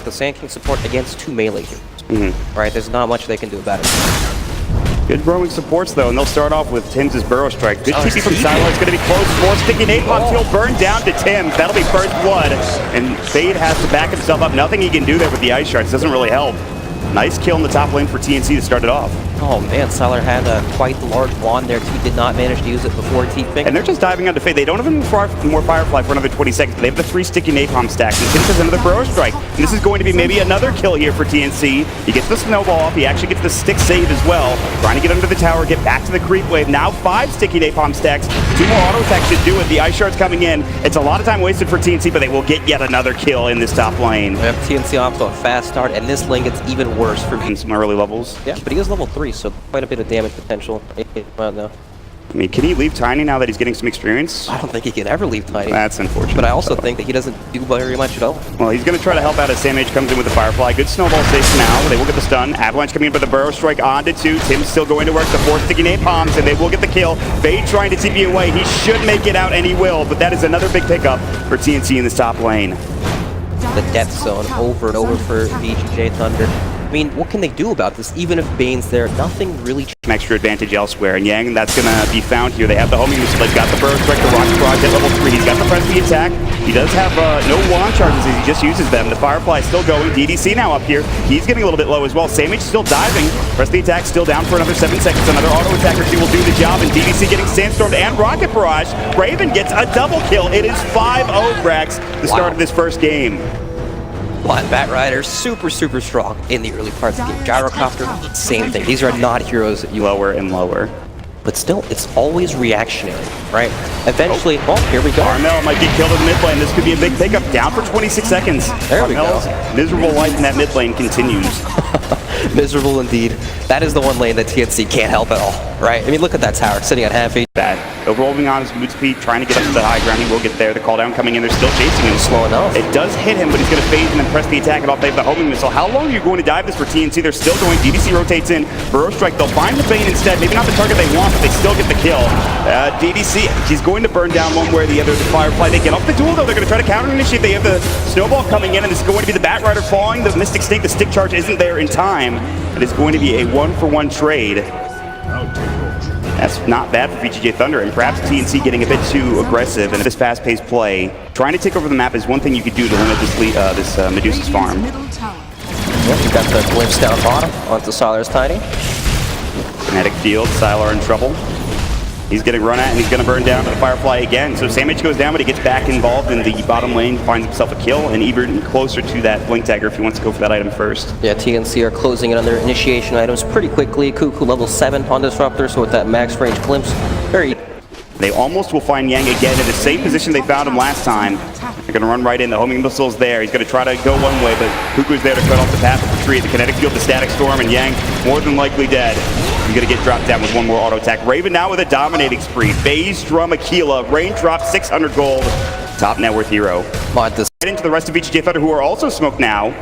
the Sand King support against 2 melee heroes. Right? There's not much they can do about it. Good growing supports though, and they'll start off with Tim's Burrow Strike. Good TP from Sylar. It's going to be close. More sticky napalm. He'll burn down to Tim. That'll be first blood. And Fade has to back himself up. Nothing he can do there with the Ice Shards. Doesn't really help. Nice kill in the top lane for TNC to start it off. Oh man, Sylar had quite the large wand there. He did not manage to use it before T-Ping. And they're just diving onto Fade. They don't have more Firefly for another 20 seconds. They have the 3 sticky napalm stacks. And Tim has another Burrow Strike. And this is going to be maybe another kill here for TNC. He gets the snowball off. He actually gets the stick save as well. Trying to get under the tower, get back to the creep wave. Now 5 sticky napalm stacks. 2 more auto attacks should do it. The Ice Shards coming in. It's a lot of time wasted for TNC, but they will get yet another kill in this top lane. We have TNC off to a fast start, and this lane gets even worse for in some early levels. Yeah, but he is level 3, so quite a bit of damage potential. Well, no. I mean, can he leave Tiny now that he's getting some experience? I don't think he can ever leave Tiny. That's unfortunate. But I also think that he doesn't do very much at all. Well, he's going to try to help out as Sam H comes in with the Firefly. Good snowball safe now. They will get the stun. Avalanche coming in with the Burrow Strike onto 2. Tim's still going to work the 4 sticky napalms, and they will get the kill. Fade trying to TP away. He should make it out, and he will. But that is another big pickup for TNC in this top lane. The death zone over and over for vgj.thunder. I mean, what can they do about this? Even if Bane's there, nothing really changes. Extra advantage elsewhere, and Yang, that's going to be found here. They have the homing missile. They've got the Burrow Strike, the Rocket Barrage at level 3. He's got the press the attack. He does have no wand charges as he just uses them. The Firefly is still going. DDC now up here. He's getting a little bit low as well. Samage still diving. Press the attack still down for another 7 seconds. Another auto attack or 2 will do the job, and DDC getting Sandstormed and Rocket Barrage. Raven gets a double kill. It is 5-0, Brax, the start of this first game. Bat Rider, super strong in the early parts of the game. Gyrocopter, same thing. These are not heroes that you lower and lower. But still, it's always reactionary, right? Eventually, oh, here we go. Armel might get killed in the mid lane. This could be a big pickup. Down for 26 seconds. There Armel's we go. Miserable life in that mid lane continues. Miserable indeed. That is the one lane that TNC can't help at all, right? I mean, look at that tower sitting at half HP. Bad. Overwhelming on his boot speed, trying to get up to the high ground. He will get there. The call down coming in. They're still chasing him. Slow enough. It does hit him, but he's going to phase and then press the attack and off. They have the homing missile. How long are you going to dive this for TNC? They're still going. DDC rotates in. Burrow Strike. They'll find the Bane instead. Maybe not the target they want, but they still get the kill. DDC, he's going to burn down one way or the other. The Firefly, they get off the duel though. They're going to try to counter initiate. They have the snowball coming in, and it's going to be the Bat Rider falling. The Mystic Snake, the stick charge isn't there in time. It is going to be a 1-for-1 trade. That's not bad for vgj.thunder, and perhaps TNC getting a bit too aggressive in this fast-paced play. Trying to take over the map is one thing you could do to limit this Medusa's farm. Yep, we got the glimpse down bottom onto Sylar's Tiny. Kinetic field, Sylar in trouble. He's getting run at, and he's going to burn down to the Firefly again. So Samage goes down, but he gets back involved in the bottom lane, finds himself a kill, and even closer to that Blink Dagger if he wants to go for that item first. Yeah, TNC are closing in on their initiation items pretty quickly. Cuckoo level 7 on Disruptor, so with that max range glimpse, very... They almost will find Yang again in the same position they found him last time. They're going to run right in. The homing missile's there. He's going to try to go one way, but Cuckoo's there to cut off the path of the tree. The kinetic field, the static storm, and Yang more than likely dead. He's going to get dropped down with one more auto attack. Raven now with a dominating spree. Phase, Drum, Aquila, Raindrop, 600 gold. Top net worth hero. Head into the rest of vgj.thunder, who are also smoked now.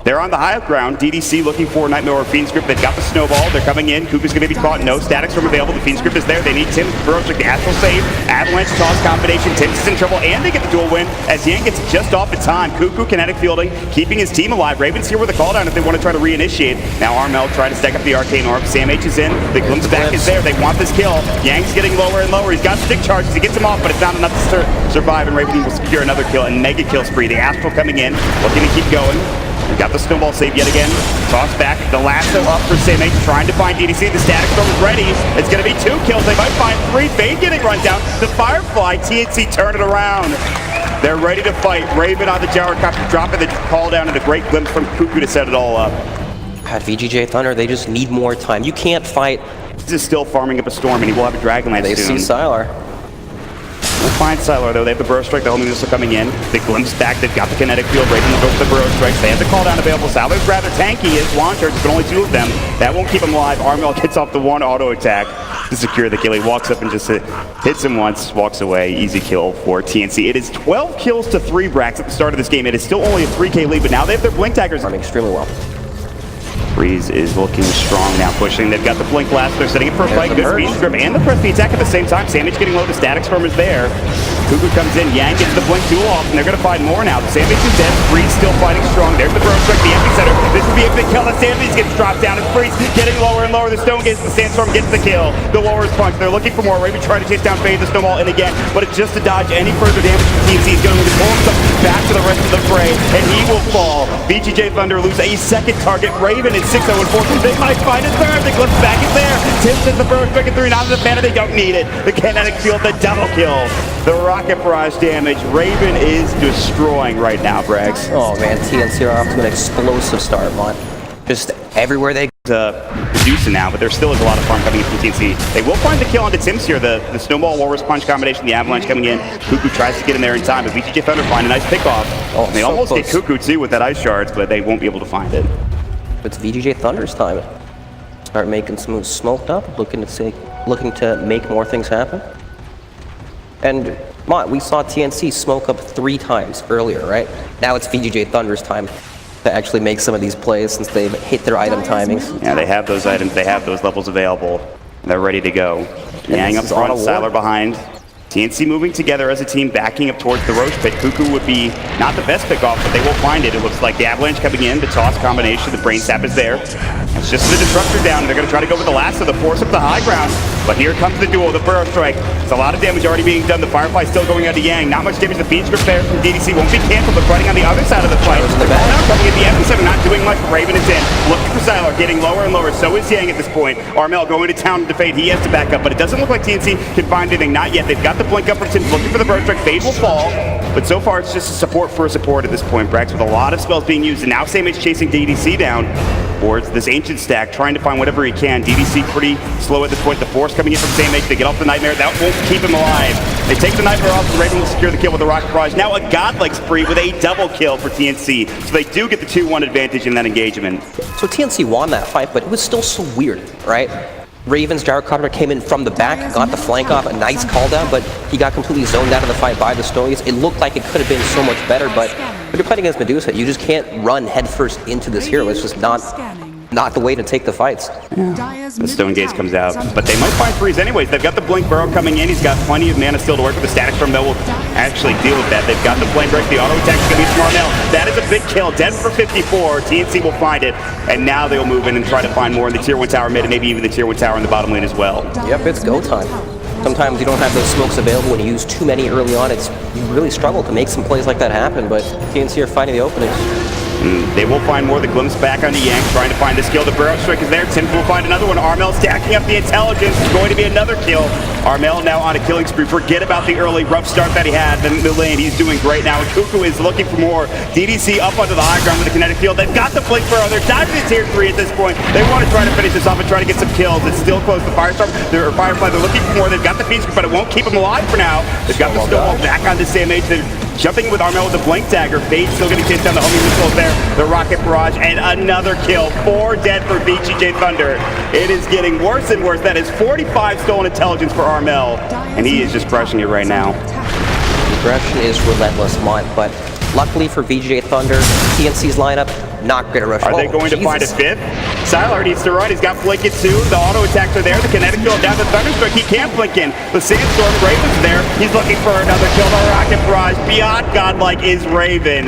They're on the high ground. DDC looking for Nightmare or Fiend Script. They've got the snowball. They're coming in. Cuckoo's going to be caught. No static storm available. The Fiend Script is there. They need Tim Burrow Strike, the Astral Save. Avalanche toss combination. Tim's is in trouble, and they get the dual win as Yang gets just off in time. Cuckoo kinetic fielding, keeping his team alive. Raven's here with a call down if they want to try to reinitiate. Now Armel trying to stack up the Arcane Orb. Sam H is in. The glimpse back is there. They want this kill. Yang's getting lower and lower. He's got stick charges. He gets him off, but it's not enough to survive, and Raven will secure another kill and mega kill spree. The Astral coming in, looking to keep going. We got the snowball save yet again. Toss back. The lasso up for Samage, trying to find DDC. The static storm is ready. It's going to be 2 kills. They might find 3. Fade getting run down. The Firefly, TNC turn it around. They're ready to fight. Raven on the Gyrocopter, dropping the call down, and a great glimpse from Cuckoo to set it all up. At vgj.thunder, they just need more time. You can't fight. This is still farming up a storm, and he will have a Dragonlance soon. They see Sylar. We'll find Sylar though. They have the Burrow Strike, the homing missile coming in. The glimpse back, they've got the kinetic field. Raven will go for the Burrow Strikes. They have the call down available. Sylar's rather tanky. His launch charges, but only 2 of them. That won't keep him alive. Armel gets off the 1 auto attack to secure the kill. He walks up and just hits him once, walks away. Easy kill for TNC. It is 12 kills to 3, Brax, at the start of this game. It is still only a 3K lead, but now they have their Blink Daggers. Extremely well. Freeze is looking strong now, pushing. They've got the blink blast. They're setting it for a fight. Good speed grip and the press the attack at the same time. Sandwich getting low. The static storm is there. Cuckoo comes in. Yang gets the blink duel off, and they're going to find more now. The Sandwich is dead. Freeze still fighting strong. There's the Bro Strike, the epicenter. This would be a big kill. The Sandwich gets dropped down, and Freeze getting lower and lower. The Stone gets the Sandstorm gets the kill. The Warriors punch. They're looking for more. Raven trying to chase down Fade. The Snowball in again, but it's just to dodge any further damage from TNC. He's going to pull himself back to the rest of the fray, and he will fall. vgj Thunder lose a second target. Raven is 6-0-4. They might find a third. The Glimpse back is there. Tim says the Bro Strike at 3. Not in the banner. They don't need it. The kinetic field, the double kill. The rocket barrage damage. Raven is destroying right now, Brax. Oh man, TNC are off to an explosive start, man. Just everywhere they Reducing now, but there still is a lot of farm coming in from TNC. They will find the kill onto Tims here. The Snowball Walrus Punch combination, the Avalanche coming in. Cuckoo tries to get in there in time, but vgj Thunder find a nice pickoff. Oh, they almost get Cuckoo too with that Ice Shards, but they won't be able to find it. It's vgj Thunder's time. Start making some moves smoked up, looking to make more things happen. And we saw TNC smoke up 3 times earlier, right? Now it's vgj Thunder's time to actually make some of these plays since they've hit their item timings. Yeah, they have those items, they have those levels available. They're ready to go. Yang up front, Siler behind. TNC moving together as a team, backing up towards the Roche pit. Cuckoo would be not the best pick off, but they will find it. It looks like the Avalanche coming in, the toss combination, the Brain Sap is there. It's just the Disruptor down. They're going to try to go with the last of the force up the high ground. But here comes the duel, the Burrow Strike. It's a lot of damage already being done. The Firefly still going out to Yang. Not much damage. The Fiend Script there from DDC won't be canceled, but fighting on the other side of the fight. The ball now coming in the epicenter, not doing much. Raven is in. Looking for Siler, getting lower and lower. So is Yang at this point. Armel going to town to Fade. He has to back up, but it doesn't look like TNC can find anything. Not yet. They've got the blink up from Tim, looking for the Burrow Strike. Fade will fall, but so far it's just a support for a support at this point, Brax, with a lot of spells being used. And now Samage chasing DDC down towards this Ancient stack, trying to find whatever he can. DDC pretty slow at this point. The Force coming in from Samage. They get off the Nightmare. That won't keep him alive. They take the Nightmare off, and Raven will secure the kill with the Rocket Barrage. Now a godlike spree with a double kill for TNC. So they do get the 2-1 advantage in that engagement. So TNC won that fight, but it was still so weird, right? Raven's Gyrocopter came in from the back, got the flank off, a nice call down, but he got completely zoned out of the fight by the Snowies. It looked like it could have been so much better, but when you're playing against Medusa, you just can't run headfirst into this hero. It's just not the way to take the fights. Yeah. The Stone Gaze comes out, but they might find Freeze anyways. They've got the Blink Burrow coming in. He's got plenty of mana still to work with. The Static Storm that will actually deal with that. They've got the Flame Break. The auto attack is going to be from Armel. That is a big kill. Dead for 54. TNC will find it, and now they'll move in and try to find more in the Tier 1 tower mid, and maybe even the Tier 1 tower in the bottom lane as well. Yep, it's go time. Sometimes you don't have those smokes available when you use too many early on. You really struggle to make some plays like that happen, but TNC are finding the openings. They will find more. The Glimpse back onto Yang, trying to find the skill. The Burrow Strike is there. Tim will find another one. Armel stacking up the intelligence. It's going to be another kill. Armel now on a killing spree. Forget about the early rough start that he had in the lane. He's doing great now. And Cuckoo is looking for more. DDC up onto the high ground with the kinetic field. They've got the Blink Burrow. They're diving to Tier 3 at this point. They want to try to finish this off and try to get some kills. It's still close. The Firefly, they're looking for more. They've got the Fiend Script, but it won't keep them alive for now. They've got the Snowball back onto Samage. They're jumping with Armel with the Blink Dagger. Fade still getting chased down. The homing missiles there. The Rocket Barrage, and another kill. 4 dead for vgj Thunder. It is getting worse and worse. That is 45 stolen intelligence for Armel, and he is just crushing it right now. Aggression is relentless, but luckily for vgj Thunder, TNC's lineup, not great at rush. Are they going to find a fifth? Siler needs to run. He's got Blink it too. The auto attacks are there. The kinetic field down the Thunderstruck. He can't blink in. The Sandstorm, Raven's there. He's looking for another kill. The Rocket Barrage. Beyond godlike is Raven.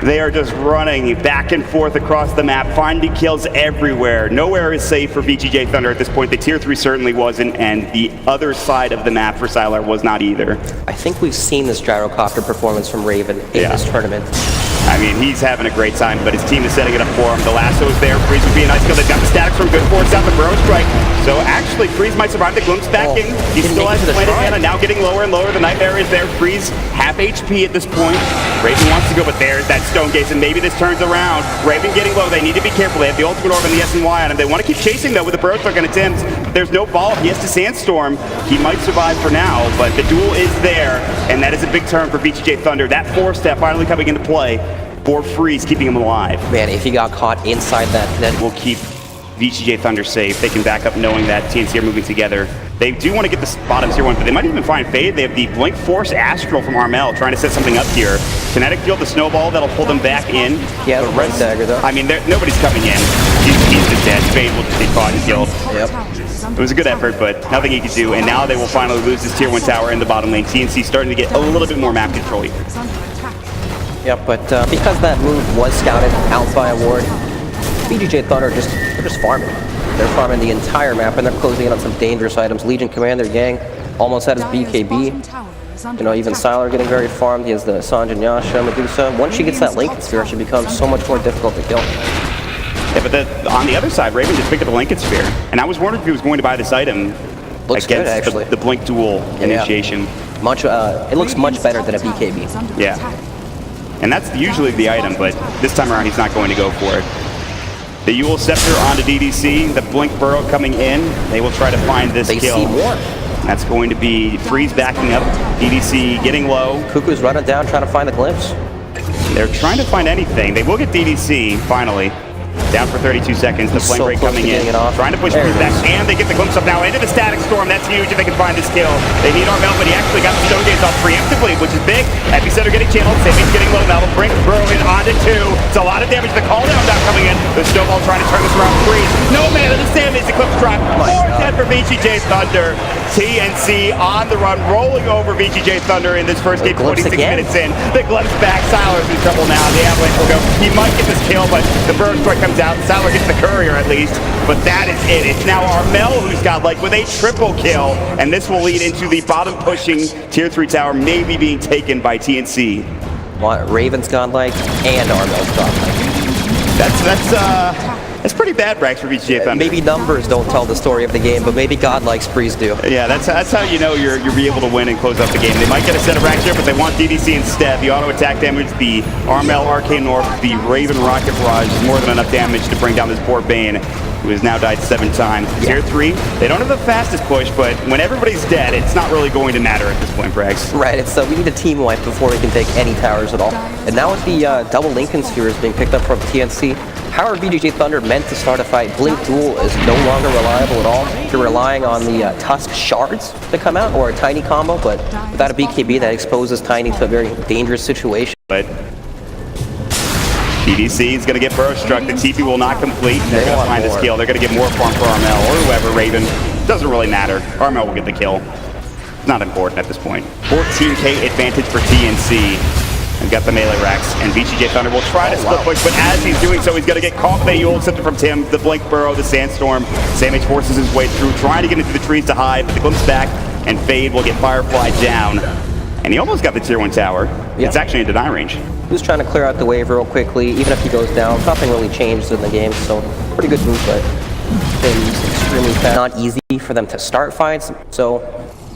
They are just running back and forth across the map, finding kills everywhere. Nowhere is safe for vgj Thunder at this point. The Tier 3 certainly wasn't, and the other side of the map for Siler was not either. I think we've seen this Gyrocopter performance from Raven in this tournament. I mean, he's having a great time, but his team is setting it up for him. The lasso is there. Freeze would be a nice kill. They've got the statics from good force out the Burrow Strike. So actually, Freeze might survive the Glimpse backing. He still has planet mana, now getting lower and lower. The Nightmare is there. Freeze, half HP at this point. Raven wants to go, but there's that Stone Gaze, and maybe this turns around. Raven getting low. They need to be careful. They have the Ultimate Orb and the SNY on him. They want to keep chasing, though, with the Burrow Strike on attempts. There's no fall. He has to Sandstorm. He might survive for now, but the duel is there, and that is a big turn for vgj Thunder. That 4-step finally coming into play for Freeze, keeping him alive. Man, if he got caught inside that, then will keep vgj Thunder safe. They can back up knowing that TNC are moving together. They do want to get the bottom tier 1, but they might even find Fade. They have the Blink Force Astral from Armel trying to set something up here. Kinetic Field, the Snowball, that'll pull them back in. Yeah, the Red Dagger, though. I mean, nobody's coming in. He's just dead. Fade will just be caught and killed. Yep. It was a good effort, but nothing he could do. And now they will finally lose this tier 1 tower in the bottom lane. TNC starting to get a little bit more map control here. Yep, but because that move was scouted out by a ward, vgj Thunder they're just farming. They're farming the entire map, and they're closing in on some dangerous items. Legion Commander Yang almost had his BKB. You know, even Sylar getting very farmed. He has the Sanjin Yasha, Medusa. Once she gets that Lincoln Sphere, she becomes so much more difficult to kill. Yeah, but on the other side, Raven just picked up the Lincoln Sphere. And I was wondering if he was going to buy this item Looks against good, actually. the Blink Duel initiation. It looks much better than a BKB. Yeah. And that's usually the item, but this time around he's not going to go for it. The Yule Scepter onto DDC, the Blink Burrow coming in. They will try to find this kill. They see more. That's going to be Freeze backing up, DDC getting low. Cuckoo's running down, trying to find the glimpse. They're trying to find anything. They will get DDC, finally. Down for 32 seconds, the flame break coming in. Trying to push Freeze back, and they get the glimpse up now into the Static Storm. That's huge if they can find this kill. They need Armel, but he actually got the Stone Gaze off preemptively, which is big. Epicenter getting channeled, Sammy's getting low now. They'll bring Burrow in onto 2. It's a lot of damage. The call down not coming in. The Snowball trying to turn this around. Freeze. No man, the Sammy's Eclipse drop. 4-10 for vgj Thunder. TNC on the run, rolling over vgj Thunder in this first game, 26 minutes in. The glimpse back. Sylar's in trouble now. The Avalanche will go. He might get this kill, but the burn strike comes out. Sylar gets the courier at least, but that is it. It's now Armel who's got like with a triple kill, and this will lead into the bottom pushing tier 3 tower maybe being taken by TNC. What, Raven's godlike and Armel's godlike. That's pretty bad, Brax, for vgj Thunder. Maybe numbers don't tell the story of the game, but maybe godlike sprees do. Yeah, that's how you know you'll be able to win and close out the game. They might get a set of racks here, but they want DDC instead. The auto attack damage, the Armel Arcane Orb, the Raven Rocket Barrage is more than enough damage to bring down this poor Bane, who has now died 7 times. Tier 3, they don't have the fastest push, but when everybody's dead, it's not really going to matter at this point, Brax. Right, it's we need a team wipe before we can take any towers at all. And now with the double Lincoln Spheres being picked up from TNC, how are vgj Thunder meant to start a fight? Blink Duel is no longer reliable at all. You're relying on the Tusk Shards to come out, or a Tiny combo, but without a BKB that exposes Tiny to a very dangerous situation. But DDC is going to get burrow struck. The TP will not complete. They're going to find this kill. They're going to get more farm for Armel or whoever. Raven. Doesn't really matter. Armel will get the kill. It's not important at this point. 14k advantage for TNC. They've got the melee racks, and vgj Thunder will try to split push, but as he's doing so, he's going to get caught by the Yule Scepter from Tim, the Blink Burrow, the Sandstorm. Samh forces his way through, trying to get into the trees to hide, but the glimpse back, and Fade will get Firefly down. And he almost got the tier 1 tower. Yeah. It's actually in deny range. He was trying to clear out the wave real quickly. Even if he goes down, nothing really changed in the game, so pretty good move, but it's extremely fast. Not easy for them to start fights, so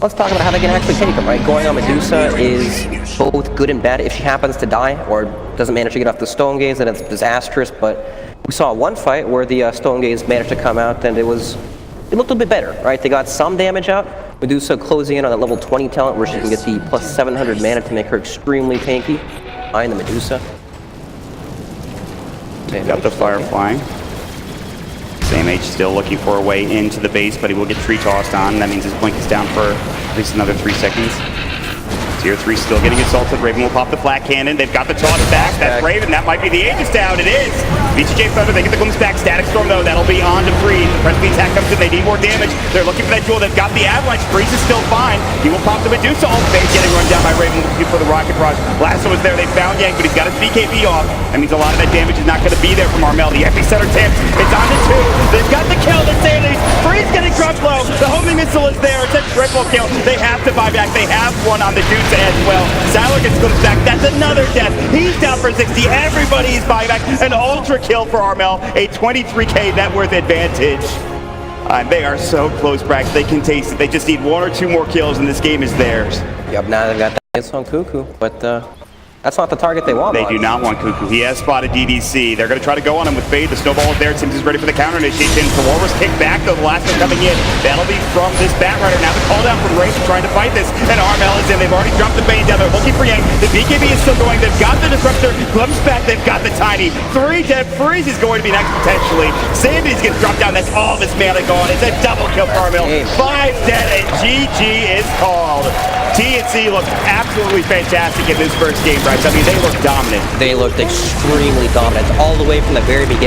let's talk about how they can actually take them, right? Going on Medusa is both good and bad. If she happens to die or doesn't manage to get off the Stone Gaze, then it's disastrous, but we saw one fight where the Stone Gaze managed to come out, and it looked a bit better, right? They got some damage out. Medusa closing in on that level 20 talent where she can get the plus 700 mana to make her extremely tanky. Behind the Medusa. Got the Firefly. Samh still looking for a way into the base, but he will get tree tossed on. That means his blink is down for at least another 3 seconds. Tier 3 still getting assaulted. Raven will pop the flat cannon. They've got the toss back. That's Raven. That might be the Aegis down. It is. vgj Thunder, they get the glimpse back. Static Storm, though. That'll be on to Freeze. The Press attack comes in. They need more damage. They're looking for that jewel. They've got the Avalanche. Freeze is still fine. He will pop the Medusa. All Fade getting run down by Raven looking for the Rocket Rush. Lasso is there. They found Yang, but he's got his BKB off. That means a lot of that damage is not going to be there from Armel. The Epicenter tips. It's on to 2. They've got the kill. The Sandies. Freeze getting dropped low. The homing missile is there. It's a triple kill. They have to buy back. They have one on the Medusa as well. Sylar gets glimpsed back. That's another death. He's down for 60. Everybody is buying back. An ultra kill for Armel. A 23k net worth advantage. They are so close, Brax. They can taste it. They just need 1 or 2 more kills, and this game is theirs. Yep, now they've got that hits on Cuckoo, but That's not the target they want. They do not want Cuckoo. He has spotted DDC. They're going to try to go on him with Fade. The snowball is there. It seems he's ready for the counter initiation. The Walrus kick back, though. The last one coming in. That'll be from this Bat Rider. Now the call down from Raven trying to fight this. And Armel is in. They've already dropped the Bane down there. Looking for Yang. The BKB is still going. They've got the Disruptor. Glimpse back. They've got the Tiny. 3 dead. Freeze is going to be next potentially. Sandy's going to drop down. That's all this mana gone. It's a double kill for Armel. 5 dead and GG is called. TNC looked absolutely fantastic in this first game, Bryce. I mean, they looked dominant. They looked extremely dominant all the way from the very beginning.